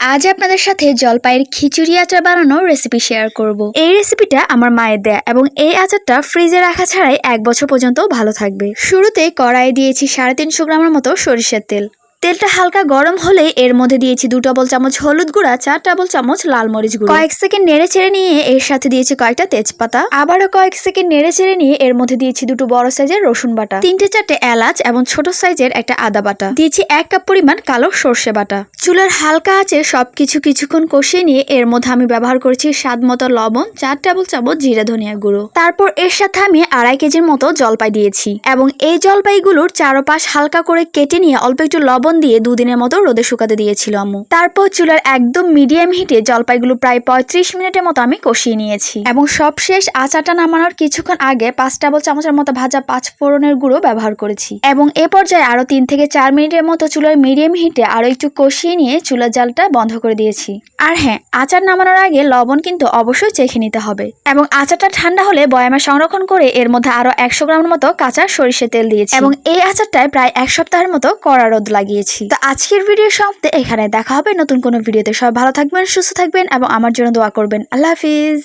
আজ আপনাদের সাথে জলপাইয়ের খিচুড়ি আচার বানানোর রেসিপি শেয়ার করব। এই রেসিপিটা আমার মায়ের দেয়া এবং এই আচারটা ফ্রিজে রাখা ছাড়াই 1 বছর পর্যন্ত ভালো থাকবে। শুরুতে কড়াইয়ে দিয়েছি 350 গ্রামের মতো সরিষার তেল। তেলটা হালকা গরম হলে এর মধ্যে দিয়েছি 2 টেবিল চামচ হলুদ গুঁড়া, 4 টেবিল চামচ লাল মরিচ গুঁড়া। কয়েক সেকেন্ড নেড়ে চেড়ে নিয়ে এর সাথে দিয়েছি কয়েকটা তেজপাতা। আবারও কয়েক সেকেন্ড নেড়ে চেড়ে নিয়ে এর মধ্যে দিয়েছি 2টো বড় সাইজের রসুন বাটা, 3-4টে এলাচ এবং ছোট সাইজের একটা আদা বাটা। দিয়েছি 1 কাপ পরিমাণ কালো সর্ষে বাটা। চুলার হালকা আঁচে সবকিছু কিছুক্ষণ কষিয়ে নিয়ে এর মধ্যে আমি ব্যবহার করেছি স্বাদ মতো লবণ, 4 টেবিল চামচ জিরা ধনিয়া গুঁড়ো। তারপর এর সাথে আমি 2.5 কেজির মতো জলপাই দিয়েছি এবং এই জলপাইগুলোর চারপাশ হালকা করে কেটে নিয়ে অল্প একটু লবণ দিয়ে 2 দিনের মতো রোদে শুকাতে দিয়েছিল আম্মু। তারপর চুলার একদম মিডিয়াম হিটে জলপাইগুলো প্রায় 35 মিনিটের মতো আমি কষিয়ে নিয়েছি এবং সবশেষ আচারটা নামানোর কিছুক্ষণ আগে 5 টেবিল চামচের মতো ভাজা 5 ফোড়নের গুঁড়ো ব্যবহার করেছি এবং এ পর্যায়ে আরো 3 থেকে 4 মিনিটের মতো চুলার মিডিয়াম হিটে আরো একটু কষিয়ে নিয়ে চুলার জালটা বন্ধ করে দিয়েছি। আর হ্যাঁ, আচার নামানোর আগে লবণ কিন্তু অবশ্যই চেখে নিতে হবে এবং আচারটা ঠান্ডা হলে বয়ামে সংরক্ষণ করে এর মধ্যে আরো 100 গ্রামের মতো কাঁচা সরিষার তেল দিয়েছি এবং এই আচারটায় প্রায় 1 সপ্তাহের মতো কড়া রোদ লাগিয়েছি। তো আজকের ভিডিও সমাপ্তি এখানে। দেখা হবে নতুন কোনো ভিডিওতে। সবাই ভালো থাকবেন, সুস্থ থাকবেন এবং আমার জন্য দোয়া করবেন। আল্লাহ হাফিজ।